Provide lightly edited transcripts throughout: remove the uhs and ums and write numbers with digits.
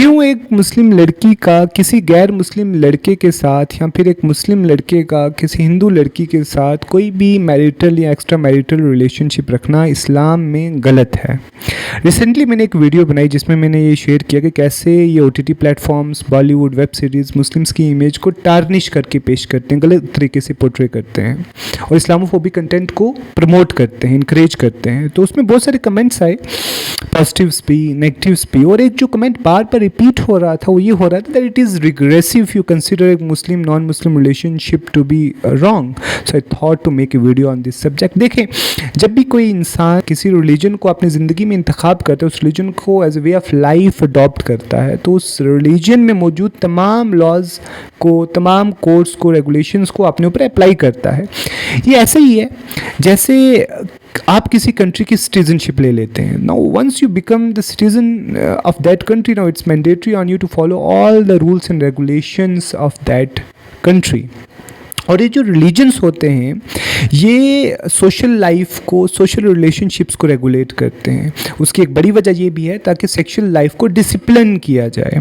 क्यों एक मुस्लिम लड़की का किसी गैर मुस्लिम लड़के के साथ या फिर एक मुस्लिम लड़के का किसी हिंदू लड़की के साथ कोई भी मैरिटल या एक्स्ट्रा मैरिटल रिलेशनशिप रखना इस्लाम में गलत है। रिसेंटली मैंने एक वीडियो बनाई जिसमें मैंने ये शेयर किया कि कैसे ये OTT platforms, Bollywood web series Muslims की इमेज को टार्निश करके पेश करते हैं, गलत तरीके से पोर्ट्रे करते हैं और इस्लामोफोबिक कंटेंट को प्रमोट करते हैं, इनकरेज करते हैं। तो उसमें बहुत सारे कमेंट्स आए, पॉजिटिव्स भी, नेगेटिव्स भी, और एक जो कमेंट बार बार रिपीट हो रहा था वो ये हो रहा था that it is regressive you consider a Muslim non Muslim relationship to be wrong. So I thought to make a video on this subject. देखें, जब भी कोई इंसान किसी रिलीजन को अपनी ज़िंदगी में इंतखाब करता है, उस रिलीजन को as a way of life adopt करता है, तो उस रिलीजन में मौजूद तमाम लॉज को, तमाम कोड्स को, रेगुलेशंस को अपने ऊपर अप्लाई करता है। ये ऐसा ही है जैसे आप किसी कंट्री की सिटीजनशिप ले लेते हैं। Now once you become the citizen of that country, now it's mandatory on you to follow all the rules and regulations of that country. और ये जो रिलीजन्स होते हैं ये सोशल लाइफ को, सोशल रिलेशनशिप्स को रेगुलेट करते हैं। उसकी एक बड़ी वजह ये भी है ताकि सेक्शुअल लाइफ को डिसिप्लिन किया जाए।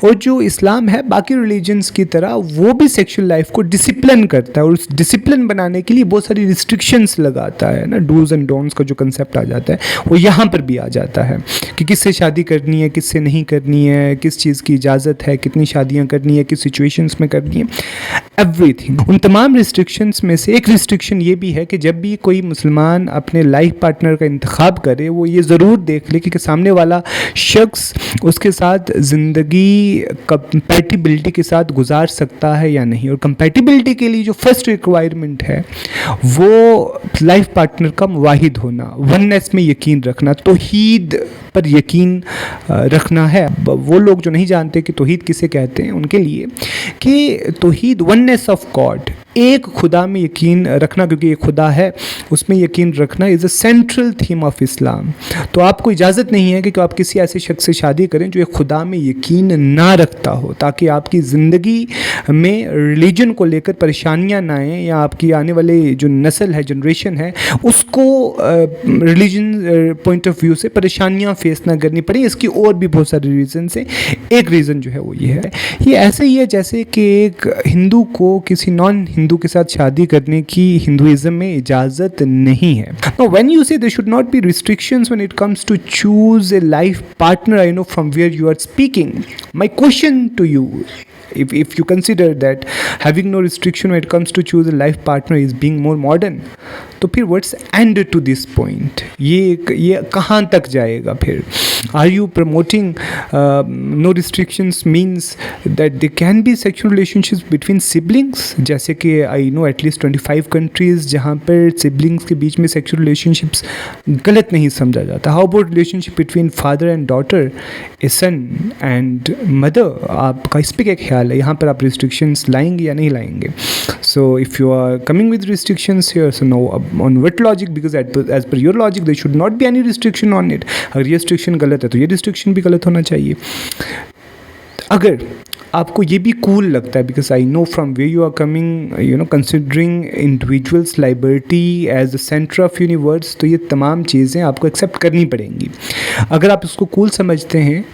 और जो इस्लाम है बाकी रिलीजन्स की तरह वो भी सेक्शुअल लाइफ को डिसिप्लिन करता है और उस डिसिप्लिन बनाने के लिए बहुत सारी रिस्ट्रिक्शंस लगाता है ना। डूज एंड डोंट्स का जो कंसेप्ट आ जाता है वो यहाँ पर भी आ जाता है कि किससे शादी करनी है, किससे नहीं करनी है, किस चीज़ की इजाज़त है, कितनी शादियाँ करनी है, किस सिचुएशंस में करनी है, एवरीथिंग। उन तमाम रिस्ट्रिक्शंस में से एक रिस्ट्रिक्शन ये भी है कि जब भी कोई मुसलमान अपने लाइफ पार्टनर का इंतखाब करे वो ये ज़रूर देख ले कि सामने वाला शख्स उसके साथ ज़िंदगी कंपैटिबिलिटी के साथ गुजार सकता है या नहीं। और कंपैटिबिलिटी के लिए जो फर्स्ट रिक्वायरमेंट है वो लाइफ पार्टनर का मुवाहिद होना, वननेस में यकीन रखना, तौहीद पर यकीन रखना है। वो लोग जो नहीं जानते कि तौहीद किसे कहते हैं उनके लिए कि तौहीद, वननेस ऑफ गॉड, एक खुदा में यकीन रखना, क्योंकि एक खुदा है उसमें यकीन रखना is a central theme of Islam. तो आपको इजाज़त नहीं है कि आप किसी ऐसे शख्स से शादी करें जो एक खुदा में यकीन ना रखता हो, ताकि आपकी ज़िंदगी में रिलीजन को लेकर परेशानियां ना आएँ या आपकी आने वाले जो नस्ल है, जनरेशन है, उसको रिलीजन पॉइंट ऑफ व्यू से परेशानियां फेस ना करनी पड़े। इसकी और भी बहुत सारे रीज़न है। एक रीज़न जो है वो ये है, ये ऐसे ही है जैसे कि एक हिंदू को किसी नॉन हिंदू के साथ शादी करने की हिंदुइज्म में इजाज़त नहीं है। Now, when you say there should not be restrictions when it comes to choose a life partner, I know from where you are speaking. My question to you, if you consider that having no restriction when it comes to choose a life partner is being more modern, तो फिर what's end to this point? ये कहाँ तक जाएगा फिर? Are you promoting no restrictions means that there can be sexual relationships between siblings? जैसे कि I know at least 25 countries जहाँ पर siblings के बीच में sexual relationships गलत नहीं समझा जाता। How about relationship between father and daughter, a son and mother? आपका इस पर क्या ख्याल है? यहाँ पर आप restrictions लाएंगे या नहीं लाएंगे? So if you are coming with restrictions here, so no, on what logic? Because as per your logic there should not be any restriction on it. अगर ये restriction गलत है तो ये restriction भी गलत होना चाहिए। अगर आपको ये भी कूल लगता है, because I know from way you are coming, you know, considering individuals liberty as the centre of universe, तो ये तमाम चीज़ें आपको एक्सेप्ट करनी पड़ेंगी। अगर आप इसको कूल समझते हैं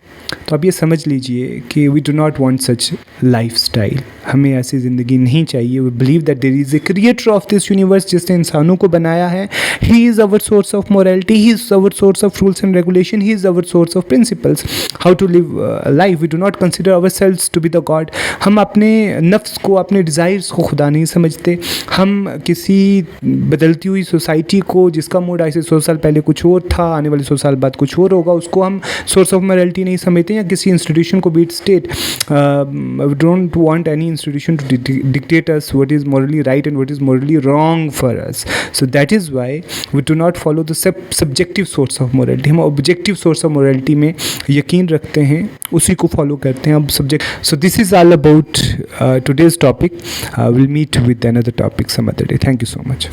तो आप ये समझ लीजिए कि we do not want such life style. हमें ऐसी ज़िंदगी नहीं चाहिए। We believe that there is a creator of this universe जिसने इंसानों को बनाया है। He is our source of morality, he is our source of rules and regulation, he is our source of principles how to live life. We do not consider ourselves to be the god. हम अपने नफ्स को, अपने desires को खुदा नहीं समझते। हम किसी बदलती हुई सोसाइटी को, जिसका मूड आज से 100 साल पहले कुछ और था, आने वाले 100 साल बाद कुछ और होगा, उसको हम सोर्स ऑफ मोरालिटी नहीं समझते। या किसी इंस्टीट्यूशन को बीट state, we don't want any institution to dictate us what is morally right and what is morally wrong for us. So that is why we do not follow the subjective source of morality. हम objective source of morality में यकीन रखते हैं, उसी को follow करते हैं। अब subject. So this is all about today's topic. We'll meet with another topic some other day. Thank you so much.